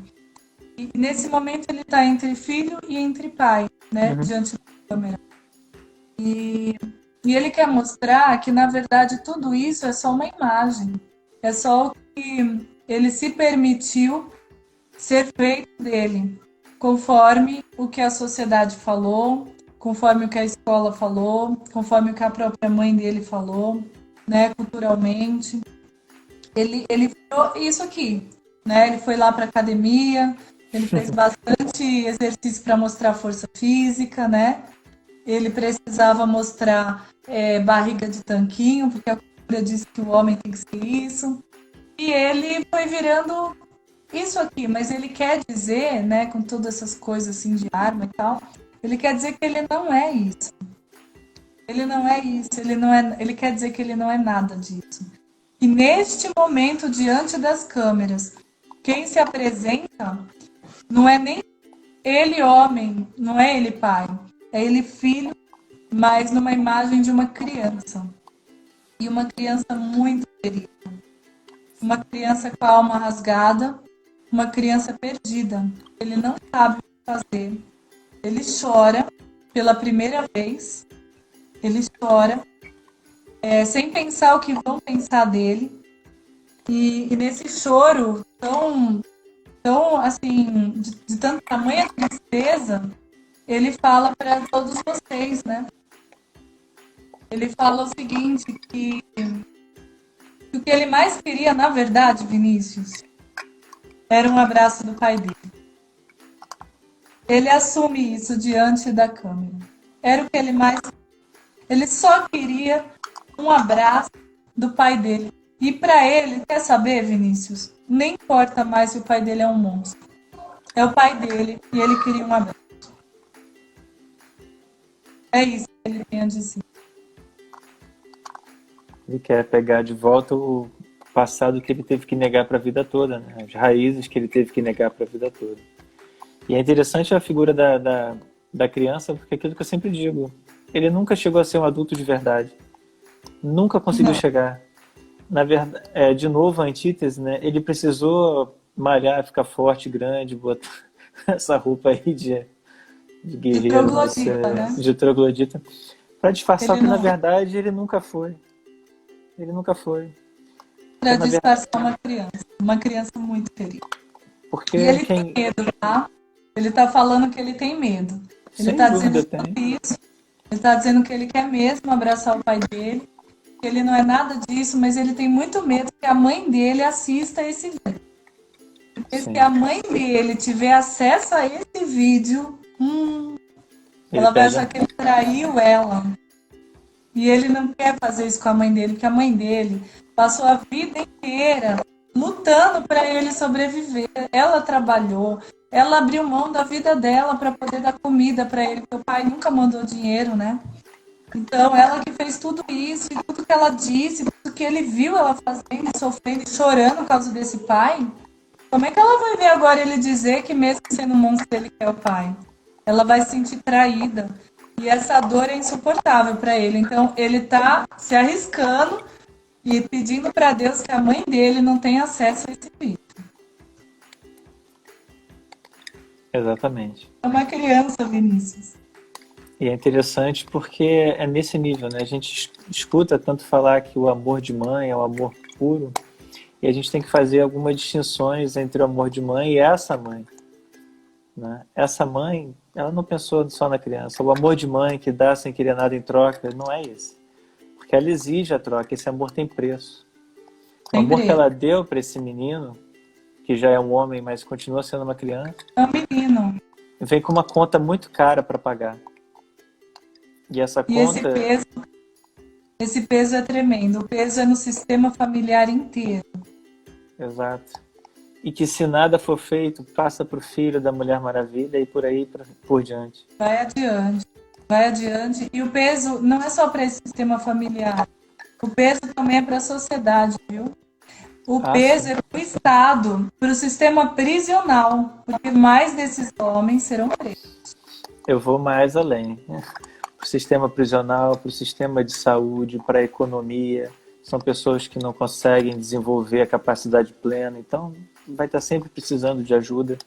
E nesse momento ele está entre filho e entre pai, né? Diante da câmera. E ele quer mostrar que, na verdade, tudo isso é só uma imagem. É só o que ele se permitiu ser feito dele, conforme o que a sociedade falou, conforme o que a escola falou, conforme o que a própria mãe dele falou, né, culturalmente. Ele virou isso aqui, né? Ele foi lá para academia, ele fez bastante exercício para mostrar força física, né? Ele precisava mostrar barriga de tanquinho, porque a cultura diz que o homem tem que ser isso. E ele foi virando isso aqui, mas ele quer dizer, né, com todas essas coisas assim de arma e tal, ele quer dizer que ele não é isso. Ele não é isso, ele quer dizer que ele não é nada disso. E neste momento, diante das câmeras, quem se apresenta não é nem ele homem, não é ele pai, é ele filho, mas numa imagem de uma criança. E uma criança muito ferida. Uma criança com a alma rasgada, uma criança perdida. Ele não sabe o que fazer. Ele chora pela primeira vez. Ele chora sem pensar o que vão pensar dele. E nesse choro tão assim, de tanta tamanha tristeza, ele fala para todos vocês, né? Ele fala o seguinte, que o que ele mais queria, na verdade, Vinícius, era um abraço do pai dele. Ele assume isso diante da câmera. Era o que ele mais... Ele só queria um abraço do pai dele. E para ele, quer saber, Vinícius? Nem importa mais se o pai dele é um monstro. É o pai dele e ele queria um abraço. É isso que ele tem a dizer. Ele quer pegar de volta o passado que ele teve que negar para a vida toda, né? As raízes que ele teve que negar para a vida toda. E é interessante a figura da criança, porque é aquilo que eu sempre digo, ele nunca chegou a ser um adulto de verdade. Nunca conseguiu chegar. Na verdade, de novo, a antítese, né? Ele precisou malhar, ficar forte, grande, botar essa roupa aí de guerreiro, de troglodita, para disfarçar que, na verdade, ele nunca foi. Ele nunca foi. Para disfarçar uma criança muito ferida. Porque e ele tem medo, tá? Ele tá falando que ele tem medo. Ele tá dizendo isso Ele está dizendo que ele quer mesmo abraçar o pai dele, que ele não é nada disso, mas ele tem muito medo que a mãe dele assista esse vídeo. Porque se Sim. a mãe dele tiver acesso a esse vídeo, Ele ela vai perde achar que ele traiu ela. E ele não quer fazer isso com a mãe dele, porque a mãe dele passou a vida inteira lutando para ele sobreviver. Ela trabalhou, ela abriu mão da vida dela para poder dar comida para ele, porque o pai nunca mandou dinheiro, né? Então, ela que fez tudo isso, e tudo que ela disse, tudo que ele viu ela fazendo, sofrendo e chorando por causa desse pai, como é que ela vai ver agora ele dizer que mesmo sendo um monstro ele quer o pai? Ela vai se sentir traída. E essa dor é insuportável para ele. Então, ele está se arriscando e pedindo para Deus que a mãe dele não tenha acesso a esse vídeo. Exatamente. É uma criança, Vinícius. E é interessante porque é nesse nível, né? A gente escuta tanto falar que o amor de mãe é o amor puro, e a gente tem que fazer algumas distinções entre o amor de mãe e essa mãe, né? Essa mãe, ela não pensou só na criança. O amor de mãe que dá sem querer nada em troca, não é esse. Porque ela exige a troca, esse amor tem preço. O amor que Sempre ela deu para esse menino, que já é um homem, mas continua sendo uma criança, é um menino. vem com uma conta muito cara para pagar. E essa E conta, esse peso é tremendo. O peso é no sistema familiar inteiro. exato. E que se nada for feito, passa para o filho da Mulher Maravilha e por aí por diante. Vai adiante, vai adiante. E o peso não é só para esse sistema familiar. O peso também é para a sociedade, viu? O Ah, peso sim. é para o Estado, para o sistema prisional, porque mais desses homens serão presos. Eu vou mais além. Para o sistema prisional, para o sistema de saúde, para a economia. São pessoas que não conseguem desenvolver a capacidade plena, então vai estar sempre precisando de ajuda.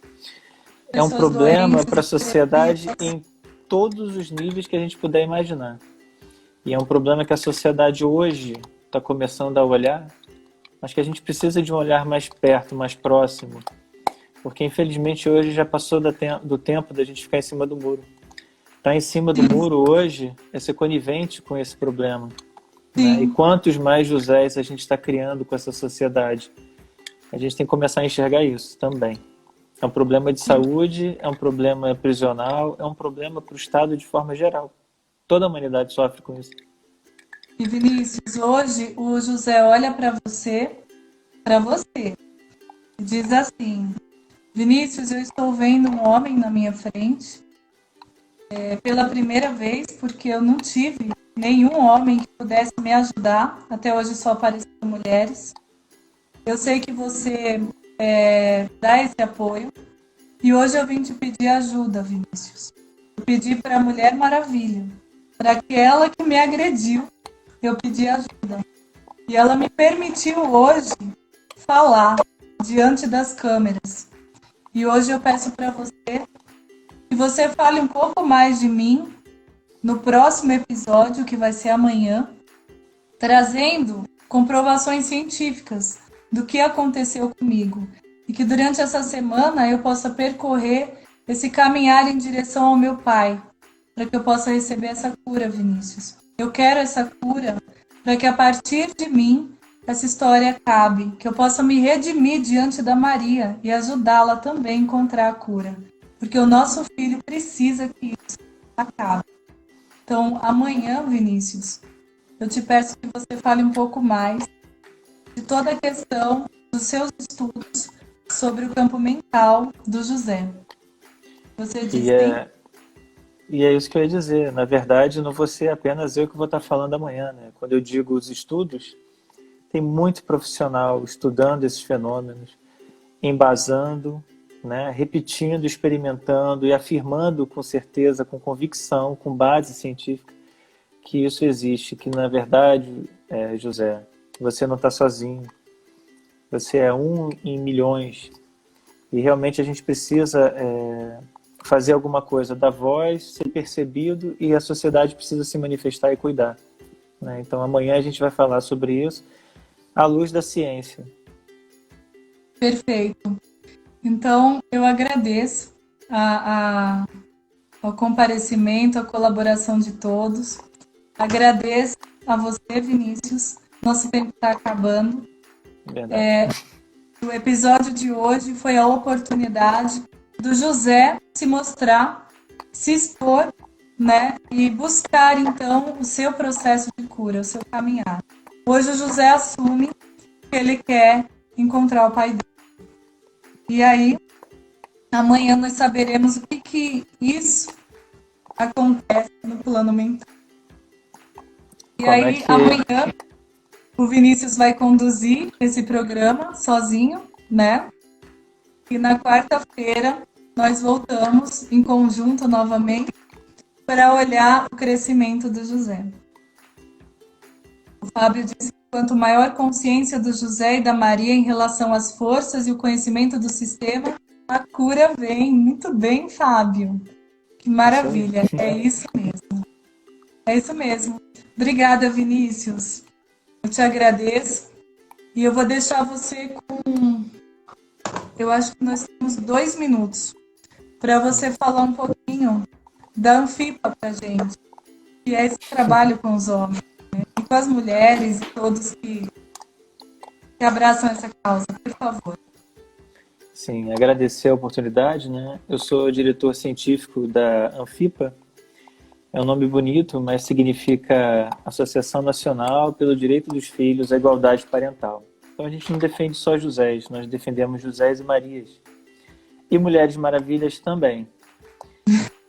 É um Pessoas problema para a doentes, sociedade depressivas. em todos os níveis que a gente puder imaginar. E é um problema que a sociedade hoje está começando a olhar, mas que a gente precisa de um olhar mais perto, mais próximo, porque infelizmente hoje já passou do tempo da gente ficar em cima do muro. Estar em cima do muro hoje é ser conivente com esse problema, né? E Sim, quantos mais Josés a gente está criando com essa sociedade? A gente tem que começar a enxergar isso também. É um problema de saúde, é um problema prisional, é um problema para o Estado de forma geral. Toda a humanidade sofre com isso. e Vinícius, hoje o José olha para você, e diz assim: Vinícius, eu estou vendo um homem na minha frente, pela primeira vez, porque eu não tive nenhum homem que pudesse me ajudar. Até hoje só apareceram mulheres. Eu sei que você dá esse apoio. E hoje eu vim te pedir ajuda, Vinícius. Eu pedi para a Mulher Maravilha, para aquela que me agrediu, eu pedi ajuda. E ela me permitiu hoje falar diante das câmeras. E hoje eu peço para você que você fale um pouco mais de mim no próximo episódio, que vai ser amanhã, trazendo comprovações científicas do que aconteceu comigo. E que durante essa semana eu possa percorrer esse caminhar em direção ao meu Pai, para que eu possa receber essa cura, Vinícius. Eu quero essa cura para que a partir de mim essa história acabe, que eu possa me redimir diante da Maria e ajudá-la também a encontrar a cura. Porque o nosso filho precisa que isso acabe. Então, amanhã, Vinícius, eu te peço que você fale um pouco mais de toda a questão dos seus estudos sobre o campo mental do José. Você diz E sim? é, e é isso que eu ia dizer. Na verdade, não vou ser apenas eu que vou estar falando amanhã, né? Quando eu digo os estudos, tem muito profissional estudando esses fenômenos, embasando, né? Repetindo, experimentando e afirmando com certeza, com convicção, com base científica, que isso existe, que na verdade, José, você não está sozinho. Você é um em milhões. E realmente a gente precisa fazer alguma coisa, dar voz, ser percebido, e a sociedade precisa se manifestar e cuidar, né? Então amanhã a gente vai falar sobre isso à luz da ciência. Perfeito. Então, eu agradeço a ao comparecimento, à colaboração de todos. Agradeço a você, Vinícius. Nosso tempo está acabando. Verdade. O episódio de hoje foi a oportunidade do José se mostrar, se expor, né? E buscar, então, o seu processo de cura, o seu caminhar. Hoje o José assume que ele quer encontrar o pai dele. E aí, amanhã nós saberemos o que isso acontece no plano mental. E Como é aí, que- amanhã, o Vinícius vai conduzir esse programa sozinho, né? E na quarta-feira, nós voltamos em conjunto novamente para olhar o crescimento do José. O Fábio disse que quanto maior a consciência do José e da Maria em relação às forças e o conhecimento do sistema, a cura vem. Muito bem, Fábio. Que maravilha. É isso mesmo. É isso mesmo. Obrigada, Vinícius. Eu te agradeço. E eu vou deixar você com... Eu acho que nós temos 2 minutos para você falar um pouquinho da Anfipa para a gente, que é esse trabalho com os homens, né? E com as mulheres e todos que abraçam essa causa. Por favor. Sim, agradecer a oportunidade, né? Eu sou diretor científico da Anfipa. É um nome bonito, mas significa Associação Nacional pelo Direito dos Filhos à Igualdade Parental. Então a gente não defende só Josés, nós defendemos Josés e Marias. E Mulheres Maravilhas também.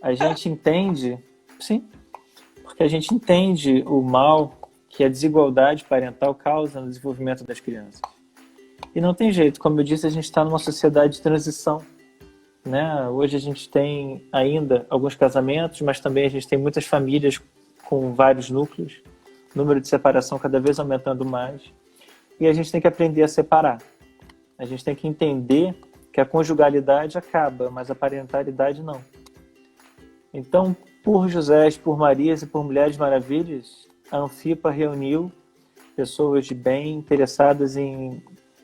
A gente entende, sim, porque a gente entende o mal que a desigualdade parental causa no desenvolvimento das crianças. E não tem jeito, como eu disse, a gente está numa sociedade de transição, né? Hoje a gente tem ainda alguns casamentos, mas também a gente tem muitas famílias com vários núcleos, número de separação cada vez aumentando mais, e a gente tem que aprender a separar. A gente tem que entender que a conjugalidade acaba, mas a parentalidade não. Então, por José, por Marias e por Mulheres Maravilhas, a Anfipa reuniu pessoas de bem interessadas em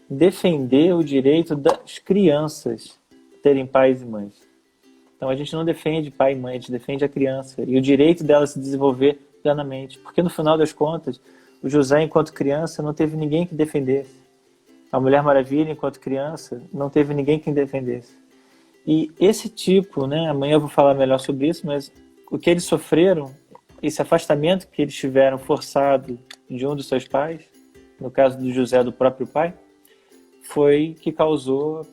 defender o direito das crianças terem pais e mães. Então a gente não defende pai e mãe, a gente defende a criança e o direito dela se desenvolver plenamente, porque no final das contas, o José, enquanto criança, não teve ninguém que defendesse. A Mulher Maravilha, enquanto criança, não teve ninguém que defendesse. E esse tipo, né, amanhã eu vou falar melhor sobre isso, mas o que eles sofreram, esse afastamento que eles tiveram forçado de um dos seus pais, no caso do José, do próprio pai, foi que causou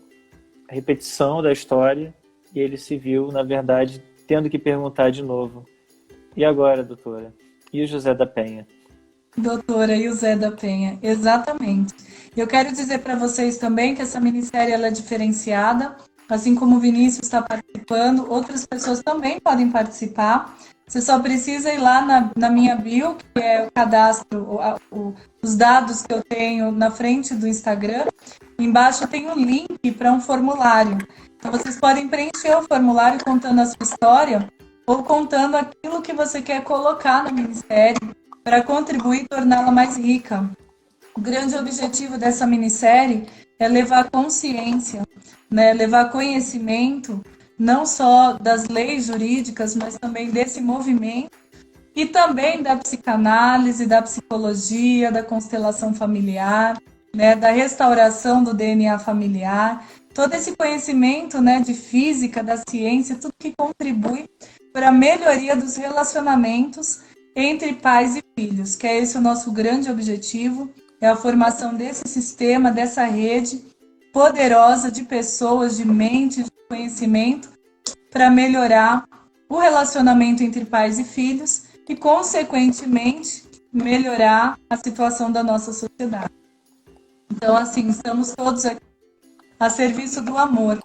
a repetição da história e ele se viu, na verdade, tendo que perguntar de novo: e agora, doutora? E o José da Penha? Doutora, e o Zé da Penha, exatamente. Eu quero dizer para vocês também que essa minissérie ela é diferenciada, assim como o Vinícius está participando, outras pessoas também podem participar. Você só precisa ir lá na minha bio, que é o cadastro, os dados que eu tenho na frente do Instagram. Embaixo tem um link para um formulário. Então vocês podem preencher o formulário contando a sua história ou contando aquilo que você quer colocar na minissérie para contribuir e torná-la mais rica. O grande objetivo dessa minissérie é levar consciência, né? Levar conhecimento, não só das leis jurídicas, mas também desse movimento e também da psicanálise, da psicologia, da constelação familiar, né? Da restauração do DNA familiar, todo esse conhecimento, né, de física, da ciência, tudo que contribui para a melhoria dos relacionamentos entre pais e filhos, que é esse o nosso grande objetivo, é a formação desse sistema, dessa rede poderosa de pessoas, de mentes, de conhecimento, para melhorar o relacionamento entre pais e filhos e, consequentemente, melhorar a situação da nossa sociedade. Então, assim, estamos todos aqui a serviço do amor.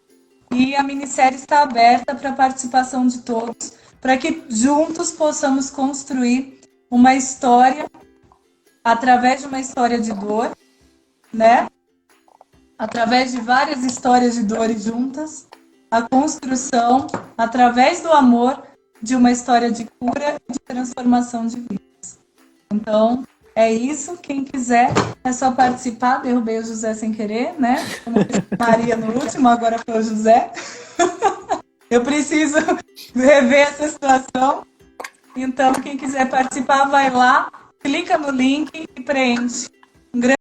E a minissérie está aberta para a participação de todos, para que juntos possamos construir uma história, através de uma história de dor, né? Através de várias histórias de dores juntas, a construção, através do amor, de uma história de cura e de transformação de vidas. Então, é isso. Quem quiser, é só participar. Derrubei o José sem querer, né? Como Maria no último, agora foi o José. Eu preciso rever essa situação. Então, quem quiser participar, vai lá, clica no link e preenche. Um grande